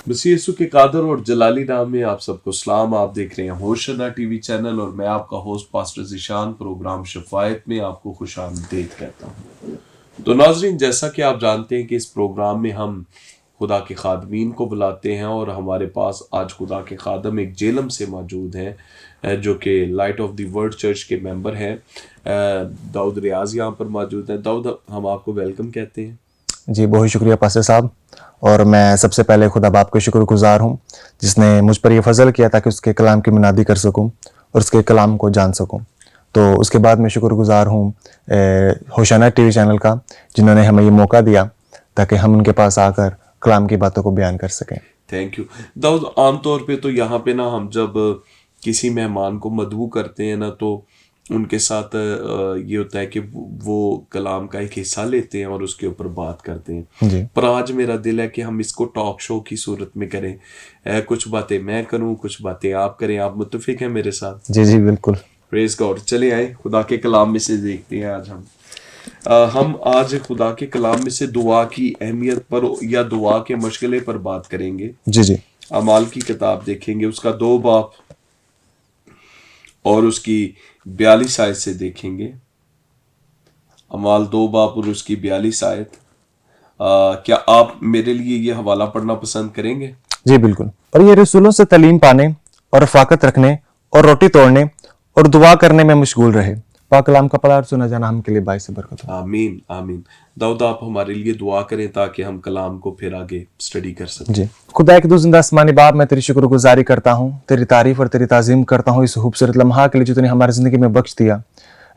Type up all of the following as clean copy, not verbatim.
मसीह यीशु के कादर और जलाली नाम में आप सबको सलाम। आप देख रहे हैं होशना टीवी चैनल और मैं आपका host pastor Zeeshan programme Shafayat में आपको खुशामदीद कहता हूँ। तो नाज़रीन, जैसा कि आप जानते हैं कि इस प्रोग्राम में हम खुदा के खादमीन को बुलाते हैं और हमारे पास आज खुदा के खादम एक जेलम से मौजूद हैं जो कि light of the world church के मेंबर हैं। दाऊद रियाज यहाँ पर मौजूद हैं। दाऊद, हम आपको वेलकम कहते हैं। जी, बहुत शुक्रिया पास्टर साहब। और मैं सबसे पहले खुदा बाप का शुक्रगुजार हूँ जिसने मुझ पर यह फजल किया ताकि उसके कलाम की मुनादी कर सकूँ और उसके कलाम को जान सकूँ। तो उसके बाद मैं शुक्रगुजार हूँ होशना टीवी चैनल का, जिन्होंने हमें ये मौका दिया ताकि हम उनके पास आकर कलाम की बातों को बयान कर सकें। Thank you Dawood. आमतौर पे तो यहाँ पे ना हम जब किसी मेहमान को मदबू करते हैं ना तो उनके साथ ये होता है कि वो कलाम का एक हिस्सा लेते हैं और उसके ऊपर बात करते हैं जी। पर आज मेरा दिल है कि हम इसको टॉक शो की सूरत में करें। कुछ बातें मैं करूं, कुछ बातें आप करें। आप मुत्तफिक हैं मेरे साथ? जी जी बिल्कुल। Praise God. चले आए खुदा के कलाम में से देखते हैं। आज हम आज खुदा के कलाम में से दुआ की अहमियत पर या दुआ के मशगले पर बात करेंगे। जी जी। अमाल की किताब देखेंगे, उसका 2 बाब और उसकी 42 आयत से देखेंगे। अमाल 2 बाब और उसकी 42 आयत। क्या आप मेरे लिए ये हवाला पढ़ना पसंद करेंगे? जी बिल्कुल। और ये रसूलों से तालीम पाने और रफाकत रखने और रोटी तोड़ने और दुआ करने में मशगूल रहे। पाक कलाम का पढ़ा और सुना जाना हम के लिए बाइस बरकत हो। आमीन आमीन। दाऊद, आप हमारे लिए दुआ करें ताकि हम कलाम को फिर आगे स्टडी कर सकें। जी। खुदा एक जिंदा आसमानी बाप, मैं तेरी शुक्रगुजारी करता हूँ, तेरी तारीफ और तेरी ताजीम करता हूँ इस खूबसूरत लम्हा के लिए जो तूने हमारी जिंदगी में बख्श दिया।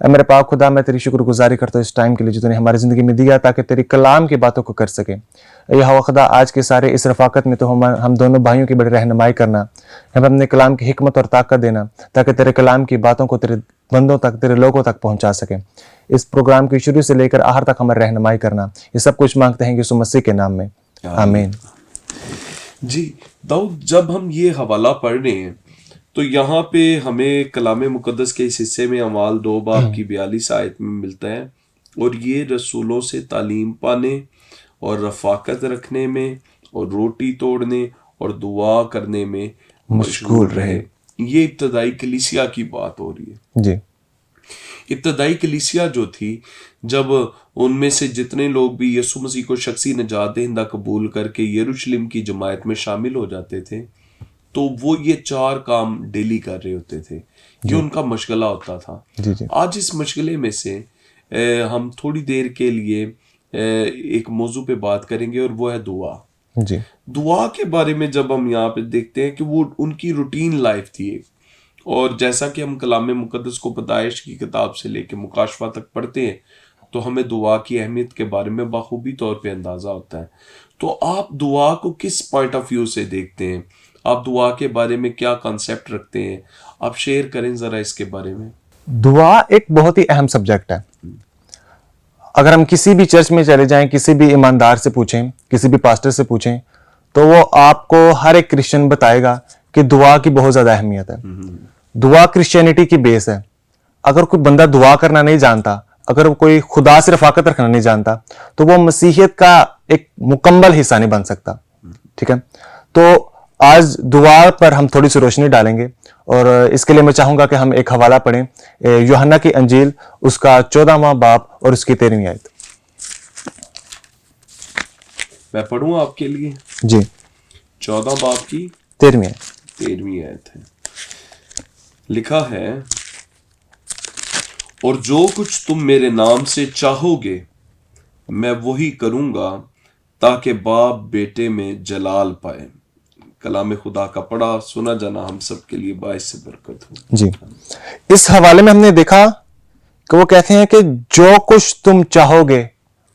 मेरे पाक खुदा, मैं तेरी शुक्रगुजारी करता हूँ इस टाइम के लिए जो तूने हमारी जिंदगी में दिया ताकि तेरी कलाम की बातों को कर सके। यह हवा खुदा, आज के सारे इस रफाकत में तो हम दोनों भाइयों की बड़ी रहनुमाई करना, हमें अपने कलाम की हिकमत और ताकत देना ताकि तेरे कलाम की बातों को तेरे बंदों तक, तेरे लोगों तक पहुंचा सके। इस प्रोग्राम की शुरू से लेकर आखिर तक हमारी रहनुमाई करना, ये सब कुछ मांगते हैं यीशु मसीह के नाम में, आमीन। जी दाऊद, जब हम ये हवाला पढ़ रहे हैं तो यहाँ पे हमें कलाम मुकद्दस के इस हिस्से में अमाल 2 बाब की 42 आयत में मिलता है और ये रसूलों से तालीम पाने और रफाकत रखने में और रोटी तोड़ने और दुआ करने में मशगूल रहे। ये इब्तदाई कलीसिया की बात हो रही है। जी। इब्तदाई कलीसिया जो थी, जब उनमें से जितने लोग भी यीशु मसीह को शख्सी निजात दहिंदा कबूल करके यरूशलेम की जमायत में शामिल हो जाते थे तो वो ये 4 काम डेली कर रहे होते थे। ये उनका मशगला होता था। जी जी। आज इस मशगले में से हम थोड़ी देर के लिए एक मौजू पे बात करेंगे और वो है दुआ। जी। दुआ के बारे में जब हम यहाँ पे देखते हैं कि वो उनकी रूटीन लाइफ थी और जैसा कि हम कलाम मुकद्दस को पैदाइश की किताब से लेके मुकाशफा तक पढ़ते हैं तो हमें दुआ की अहमियत के बारे में बाखूबी तौर पे अंदाजा होता है। तो आप दुआ को किस पॉइंट ऑफ व्यू से देखते हैं? आप दुआ के बारे में क्या कॉन्सेप्ट रखते हैं? आप शेयर करें जरा इसके बारे में। दुआ एक बहुत ही अहम सब्जेक्ट है। अगर हम किसी भी चर्च में चले जाएं, किसी भी ईमानदार से पूछें, किसी भी पास्टर से पूछें तो वो आपको हर एक क्रिश्चियन बताएगा कि दुआ की बहुत ज्यादा अहमियत है। दुआ क्रिश्चियनिटी की बेस है। अगर कोई बंदा दुआ करना नहीं जानता, अगर कोई खुदा से रफाकत रखना नहीं जानता तो वो मसीहियत का एक मुकम्मल हिस्सा नहीं बन सकता। ठीक है, तो आज दुआ पर हम थोड़ी सी रोशनी डालेंगे और इसके लिए मैं चाहूंगा कि हम एक हवाला पढ़ें, यूहन्ना की अंजील उसका 14वां बाब और उसकी 13वीं आयत। मैं पढ़ूं आपके लिए? जी। 14 बाब की 13वीं आयत है। लिखा है, और जो कुछ तुम मेरे नाम से चाहोगे मैं वही करूंगा ताकि बाप बेटे में जलाल पाए। कलाम खुदा का पढ़ा सुना जाना हम सब के लिए बाइस से बरकत हो। जी। इस हवाले में हमने देखा कि वो कहते हैं कि जो कुछ तुम चाहोगे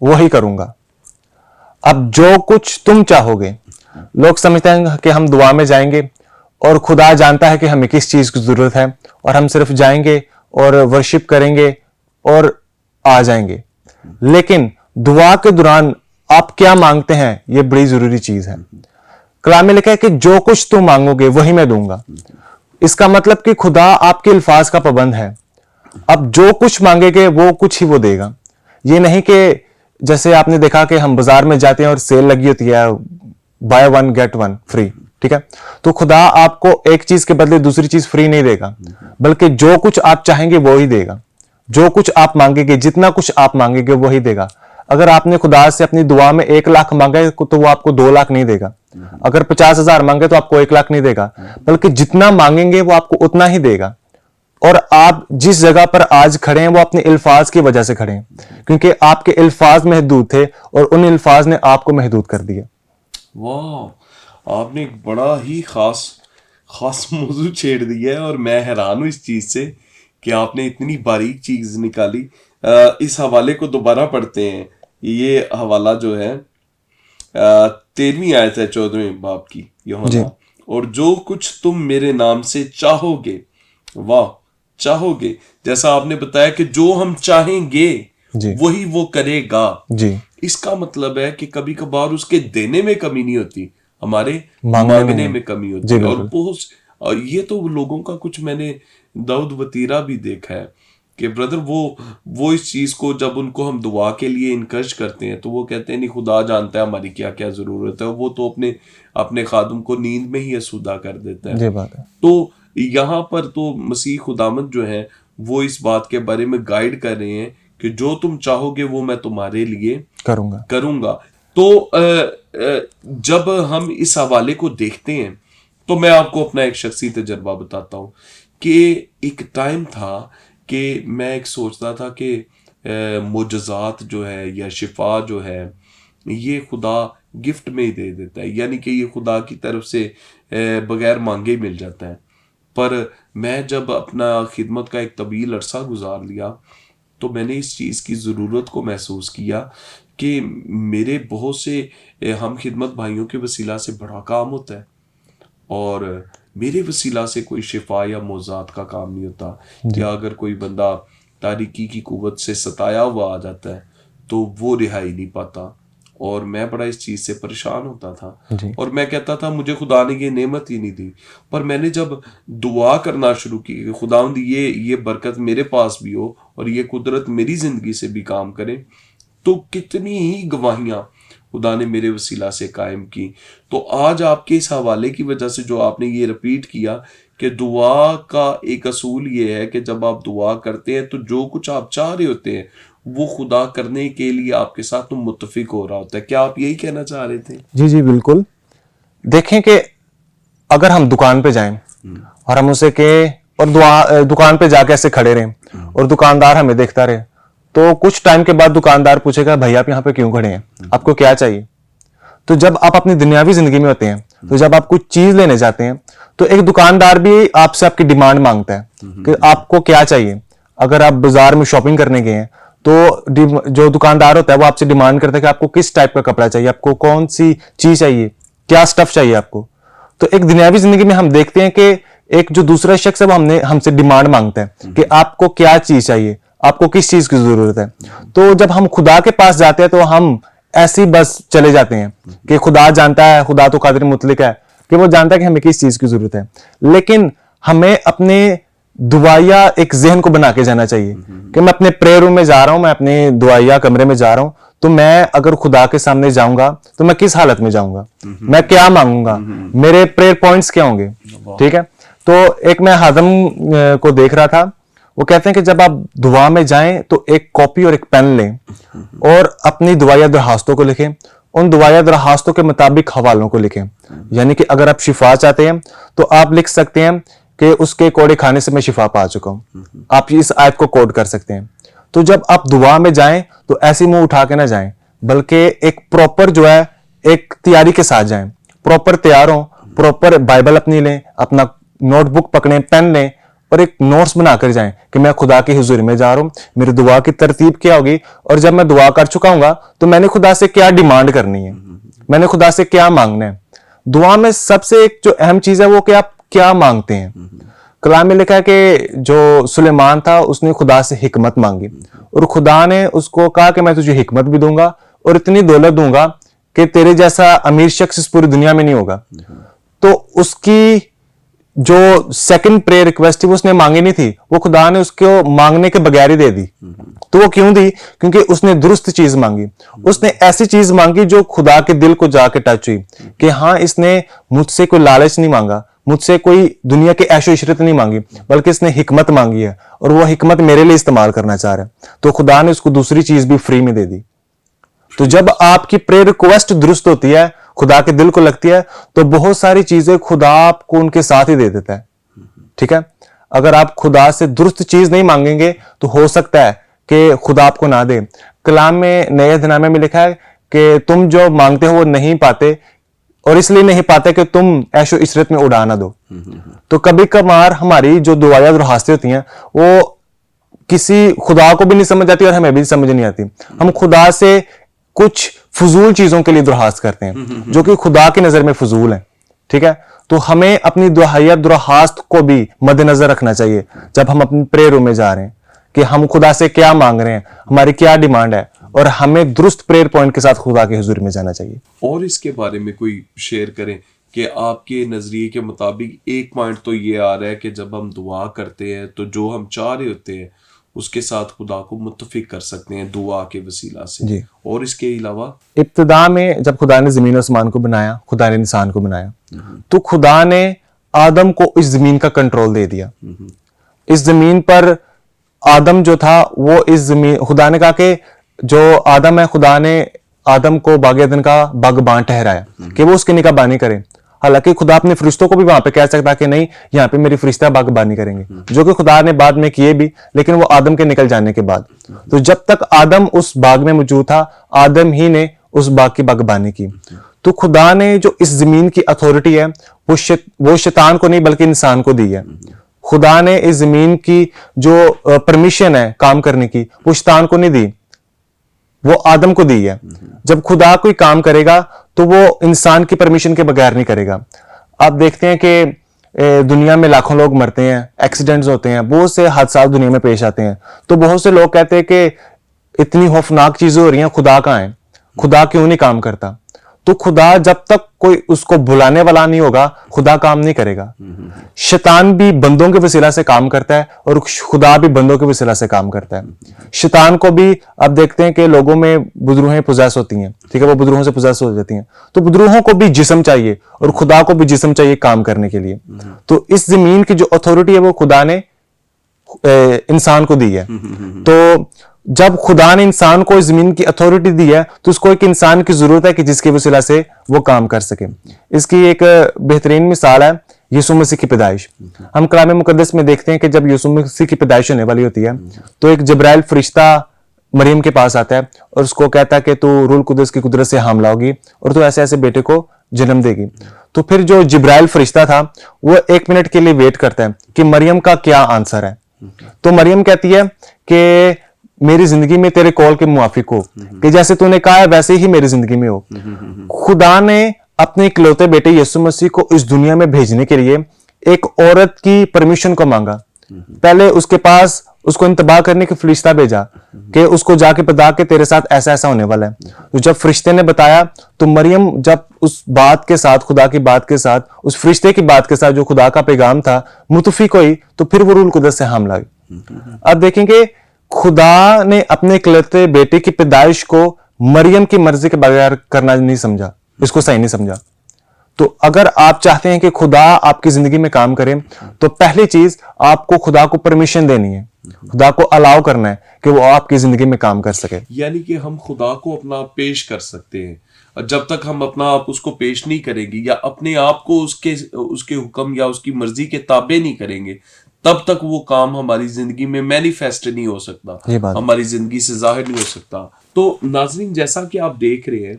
वही करूंगा। अब जो कुछ तुम चाहोगे, लोग समझते हैं कि हम दुआ में जाएंगे और खुदा जानता है कि हमें किस चीज की जरूरत है और हम सिर्फ जाएंगे और वर्शिप करेंगे और आ जाएंगे। लेकिन दुआ के दौरान आप क्या मांगते हैं ये बड़ी जरूरी चीज है। कलाम में लिखा है कि जो कुछ तुम मांगोगे वही मैं दूंगा। इसका मतलब कि खुदा आपके अल्फाज का पाबंद है। अब जो कुछ मांगेगे वो कुछ ही वो देगा। ये नहीं कि जैसे आपने देखा कि हम बाजार में जाते हैं और सेल लगी होती है, by one get one free, ठीक है। तो खुदा आपको एक चीज के बदले दूसरी चीज फ्री नहीं देगा, बल्कि जो कुछ आप चाहेंगे वो ही देगा, जो कुछ आप मांगेंगे, जितना कुछ आप मांगेंगे वो ही देगा। अगर आपने खुदा से अपनी दुआ में 1 लाख मांगा है तो वो आपको 2 लाख नहीं देगा, अगर 50,000 मांगे तो आपको 1 लाख नहीं देगा, बल्कि जितना मांगेंगे वो आपको उतना ही देगा। और आप जिस जगह पर आज खड़े हैं वो अपने अल्फाज की वजह से खड़े हैं, क्योंकि आपके अल्फाज महदूद थे और उन अल्फाज ने आपको महदूद कर दिया। वाह, आपने एक बड़ा ही खास मौजू छेड़ दिया है और मैं हैरान हूं इस चीज से कि आपने इतनी बारीक चीज निकाली। इस हवाले को दोबारा पढ़ते हैं। ये हवाला जो है 13वीं आयत है 14वें बाब की, यूहन्ना, और जो कुछ तुम मेरे नाम से चाहोगे, वाह, चाहोगे, जैसा आपने बताया कि जो हम चाहेंगे वही वो करेगा जी। इसका मतलब है कि कभी कभार उसके देने में कमी नहीं होती, हमारे मांगने में कमी होती है। और ये तो लोगों का कुछ मैंने दाऊद वतीरा भी देखा है कि ब्रदर वो इस चीज को जब उनको हम दुआ के लिए इनकरेज करते हैं तो वो कहते हैं नहीं, खुदा जानता है हमारी क्या क्या जरूरत है, वो तो अपने खादम को नींद में ही असुदा कर देता है। ये बात है। तो यहाँ पर तो मसीह खुदामद जो है वो इस बात के बारे में गाइड कर रहे हैं कि जो तुम चाहोगे वो मैं तुम्हारे लिए करूंगा। तो जब हम इस हवाले को देखते हैं तो मैं आपको अपना एक शख्सी तजर्बा बताता हूँ कि एक टाइम था कि मैं एक सोचता था कि मुजज़ात जो है या शिफा जो है ये खुदा गिफ्ट में ही दे देता है, यानी कि ये खुदा की तरफ से बगैर मांगे मिल जाता है। पर मैं जब अपना खिदमत का एक तवील अरसा गुजार लिया तो मैंने इस चीज़ की ज़रूरत को महसूस किया कि मेरे बहुत से हम खिदमत भाइयों के वसीला से बड़ा काम होता है और मेरे वसीला से कोई शिफा या मौज़ात का काम नहीं होता। या अगर कोई बंदा तारीकी की कुव्वत से सताया हुआ आ जाता है तो वो रिहाई नहीं पाता, और मैं बड़ा इस चीज़ से परेशान होता था और मैं कहता था मुझे खुदा ने ये नेमत ही नहीं दी। पर मैंने जब दुआ करना शुरू की कि खुदावंद ये बरकत मेरे पास भी हो और ये कुदरत मेरी ज़िंदगी से भी काम करे, तो कितनी ही गवाहियाँ खुदा ने मेरे वसीला से कायम की। तो आज आपके इस हवाले की वजह से जो आपने ये रिपीट किया कि दुआ का एक असूल ये है कि जब आप दुआ करते हैं तो जो कुछ आप चाह रहे होते हैं वो खुदा करने के लिए आपके साथ तो मुत्तफिक हो रहा होता है। क्या आप यही कहना चाह रहे थे? जी जी बिल्कुल। देखें कि अगर हम दुकान पे जाएं और हम उसे के और दुकान पे जाके ऐसे खड़े रहें और दुकानदार हमें देखता रहे, तो कुछ टाइम के बाद दुकानदार पूछेगा भाई आप यहाँ पे क्यों खड़े हैं, आपको क्या चाहिए? तो जब आप अपनी दुनियावी जिंदगी में होते हैं, तो जब आप कुछ चीज लेने जाते हैं तो एक दुकानदार भी आपसे आपकी डिमांड मांगता है कि आपको क्या चाहिए। अगर आप बाजार में शॉपिंग करने गए हैं तो जो दुकानदार होता है वो आपसे डिमांड करता है कि आपको किस टाइप का कपड़ा चाहिए, आपको कौन सी चीज चाहिए, क्या स्टफ चाहिए आपको। तो एक दुनियावी जिंदगी में हम देखते हैं कि एक जो दूसरा शख्स है वो हमसे डिमांड मांगता है कि आपको क्या चीज चाहिए, आपको किस चीज की जरूरत है। तो जब हम खुदा के पास जाते हैं तो हम ऐसी बस चले जाते हैं कि खुदा जानता है, खुदा तो कादिर मुतलिक है कि वो जानता है कि हमें किस चीज की जरूरत है। लेकिन हमें अपने दुआया एक जहन को बना के जाना चाहिए कि मैं अपने प्रेयर रूम में जा रहा हूं, मैं अपने दुआया कमरे में जा रहा हूं, तो मैं अगर खुदा के सामने जाऊंगा तो मैं किस हालत में जाऊंगा, मैं क्या मांगूंगा, मेरे प्रेयर पॉइंट्स क्या होंगे। ठीक है। तो एक मैं हादम को देख रहा था, वो कहते हैं कि जब आप दुआ में जाएं तो एक कॉपी और एक पेन लें और अपनी दुआया दरखास्तों को लिखें, उन दुआया दरखास्तों के मुताबिक हवालों को लिखें। यानी कि अगर आप शिफा चाहते हैं तो आप लिख सकते हैं कि उसके कोड़े खाने से मैं शिफा पा चुका हूं, आप इस आयत को कोड कर सकते हैं। तो जब आप दुआ में जाएं तो ऐसी मुंह उठा के ना जाएं, बल्कि एक प्रॉपर जो है एक तैयारी के साथ जाएं, प्रॉपर तैयार हो, प्रॉपर बाइबल अपनी लें, अपना नोटबुक पकड़ें, पेन लें और एक नोट्स बनाकर जाएं कि मैं खुदा की हुजूरी में जा रहा हूं, मेरी दुआ की तरतीब क्या होगी और जब मैं दुआ कर चुका हूंगा तो मैंने खुदा से क्या डिमांड करनी है, मैंने खुदा से क्या मांगना है। दुआ में सबसे एक जो अहम चीज है वो कि आप क्या मांगते हैं। कलाम में लिखा है कि जो सुलेमान था उसने खुदा से हिकमत मांगी और खुदा ने उसको कहा कि मैं तुझे हिकमत भी दूंगा और इतनी दौलत दूंगा कि तेरे जैसा अमीर शख्स इस पूरी दुनिया में नहीं होगा। तो उसकी जो सेकंड प्रेयर रिक्वेस्ट थी वो उसने मांगी नहीं थी, वो खुदा ने उसको मांगने के बगैर ही दे दी। तो वो क्यों दी? क्योंकि उसने दुरुस्त चीज मांगी, उसने ऐसी चीज मांगी जो खुदा के दिल को जाके टच हुई कि हाँ, इसने मुझसे कोई लालच नहीं मांगा, मुझसे कोई दुनिया की ऐशो इशरत नहीं मांगी, बल्कि इसने हिकमत मांगी है और वो हिकमत मेरे लिए इस्तेमाल करना चाह रहा है। तो खुदा ने उसको दूसरी चीज भी फ्री में दे दी। तो जब आपकी प्रेयर रिक्वेस्ट दुरुस्त होती है, खुदा के दिल को लगती है, तो बहुत सारी चीजें खुदा आपको उनके साथ ही दे देता है। ठीक है, अगर आप खुदा से दुरुस्त चीज नहीं मांगेंगे तो हो सकता है कि खुदा आपको ना दे। कलाम में, नए अहदनामे में लिखा है कि तुम जो मांगते हो वो नहीं पाते, और इसलिए नहीं पाते कि तुम ऐशो इशरत में उड़ा ना दो। तो कभी कभार हमारी जो दुआएं दरखास्तें होती हैं वो किसी खुदा को भी नहीं समझ आती और हमें भी समझ नहीं आती। हम खुदा से कुछ फजूल चीजों के लिए दरखास्त करते हैं जो कि खुदा की नजर में फजूल है। ठीक है, तो हमें अपनी दुआया दरखास्त को भी मद्देनजर रखना चाहिए जब हम अपने प्रेयर रूम में जा रहे हैं कि हम खुदा से क्या मांग रहे हैं, हमारी क्या डिमांड है, और हमें दुरुस्त प्रेयर पॉइंट के साथ खुदा के हुजूर में जाना चाहिए। और इसके बारे में कोई शेयर करें कि आपके नजरिए के मुताबिक एक पॉइंट तो ये आ रहा है कि जब हम दुआ करते हैं तो जो हम चाह रहे होते हैं उसके साथ खुदा को मुत्तफिक कर सकते हैं दुआ के वसीला से जी। और इसके अलावा इब्तिदा में जब खुदा ने जमीन आसमान को बनाया, खुदा ने इंसान को बनाया, तो खुदा ने आदम को इस जमीन का कंट्रोल दे दिया। इस जमीन पर आदम जो था वो इस जमीन, खुदा ने कहा कि जो आदम है, खुदा ने आदम को बाग अदन का बागबान ठहराया कि वो उसकी निगहबानी करे। हालांकि खुदा अपने फरिश्तों को भी वहां पे कह सकता कि नहीं, यहाँ पे मेरी फरिश्ता बागबानी करेंगे, जो कि खुदा ने बाद में किए भी, लेकिन वो आदम के निकल जाने के बाद। तो जब तक आदम उस बाग में मौजूद था, आदम ही ने उस बाग की बागबानी की। तो खुदा ने जो इस जमीन की अथॉरिटी है वो शैतान को नहीं बल्कि इंसान को दी है। खुदा ने इस जमीन की जो परमिशन है काम करने की, वो शैतान को नहीं दी, वो आदम को दी है। जब खुदा कोई काम करेगा तो वो इंसान की परमिशन के बगैर नहीं करेगा। आप देखते हैं कि दुनिया में लाखों लोग मरते हैं, एक्सीडेंट्स होते हैं, बहुत से हादसा दुनिया में पेश आते हैं, तो बहुत से लोग कहते हैं कि इतनी खौफनाक चीजें हो रही हैं, खुदा कहाँ है, खुदा क्यों नहीं काम करता? तो खुदा जब तक कोई उसको बुलाने वाला नहीं होगा, खुदा काम नहीं करेगा। शैतान भी बंदों के वसीला से काम करता है और खुदा भी बंदों के वसीला से काम करता है। शैतान को भी आप देखते हैं कि लोगों में बुजुर्गें पोजेस होती हैं, ठीक है, वो बुजुर्गों से पोजेस हो जाती हैं, तो बुजुर्गों को भी जिस्म चाहिए और खुदा को भी जिस्म चाहिए काम करने के लिए। तो इस जमीन की जो अथॉरिटी है वो खुदा ने इंसान को दी है। तो जब खुदा ने इंसान को इस जमीन की अथॉरिटी दी है तो उसको एक इंसान की जरूरत है कि जिसके वसीला से वो काम कर सके। इसकी एक बेहतरीन मिसाल है यीशु मसीह की पैदाइश। हम कलाम मुकद्दस में देखते हैं कि जब यीशु मसीह की पैदाइश होने वाली होती है तो एक जिब्राइल फरिश्ता मरियम के पास आता है और उसको कहता है कि तू रूह कुदस की कुदरत से हामला होगी और तू ऐसे ऐसे बेटे को जन्म देगी। तो फिर जो जिब्राइल फरिश्ता था वो 1 मिनट के लिए वेट करता है कि मरियम का क्या आंसर है। तो मरियम कहती है कि मेरी जिंदगी में तेरे कॉल के मुआफिक हो, कि जैसे तूने कहा है वैसे ही मेरी जिंदगी में हो। खुदा ने अपने इकलौते बेटे यीशु मसीह को इस दुनिया में भेजने के लिए एक औरत की परमिशन को मांगा। पहले उसके पास उसको इंतबाह करने के फरिश्ता भेजा कि उसको जाके बता के तेरे साथ ऐसा ऐसा होने वाला है। तो जब फरिश्ते ने बताया तो मरियम जब उस बात के साथ, खुदा की बात के साथ, उस फरिश्ते की बात के साथ जो खुदा का पैगाम था मुतफिक हुई, तो फिर वो रूह कुदस से हामला हुई। अब देखेंगे खुदा ने अपने इकलौते बेटे की पैदाइश को मरियम की मर्जी के बगैर करना नहीं समझा, इसको सही नहीं समझा। तो अगर आप चाहते हैं कि खुदा आपकी जिंदगी में काम करे तो पहली चीज आपको खुदा को परमिशन देनी है, खुदा को अलाउ करना है कि वो आपकी जिंदगी में काम कर सके। यानी कि हम खुदा को अपना पेश कर सकते हैं। जब तक हम अपना आप उसको पेश नहीं करेंगे या अपने आप को उसके हुक्म या उसकी मर्जी के ताबे नहीं करेंगे, तब तक वो काम हमारी जिंदगी में मैनिफेस्ट नहीं हो सकता, हमारी जिंदगी से जाहिर नहीं हो सकता। तो नाज़रीन, जैसा कि आप देख रहे हैं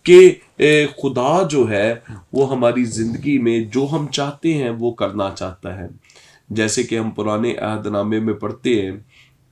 कि खुदा जो है वो हमारी जिंदगी में जो हम चाहते हैं वो करना चाहता है। जैसे कि हम पुराने अहदनामे में पढ़ते हैं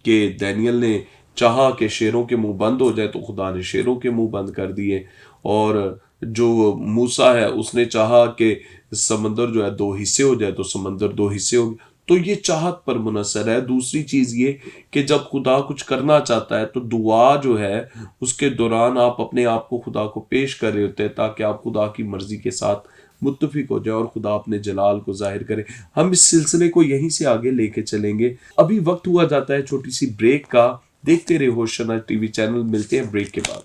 कि दानियल ने चाहा कि शेरों के मुंह बंद हो जाए तो खुदा ने शेरों के मुंह बंद कर दिए, और जो मूसा है उसने चाहा कि समंदर जो है 2 हिस्से हो जाए तो समंदर 2 हिस्से हो गए। तो ये चाहत पर मुनसर है। दूसरी चीज ये कि जब खुदा कुछ करना चाहता है तो दुआ जो है उसके दौरान आप अपने आप को खुदा को पेश कर रहे होते हैं ताकि आप खुदा की मर्जी के साथ मुत्तफिक हो जाए और खुदा अपने जलाल को जाहिर करे। हम इस सिलसिले को यहीं से आगे लेके चलेंगे। अभी वक्त हुआ जाता है छोटी सी ब्रेक का। देखते रहे होशना टीवी चैनल, मिलते हैं ब्रेक के बाद।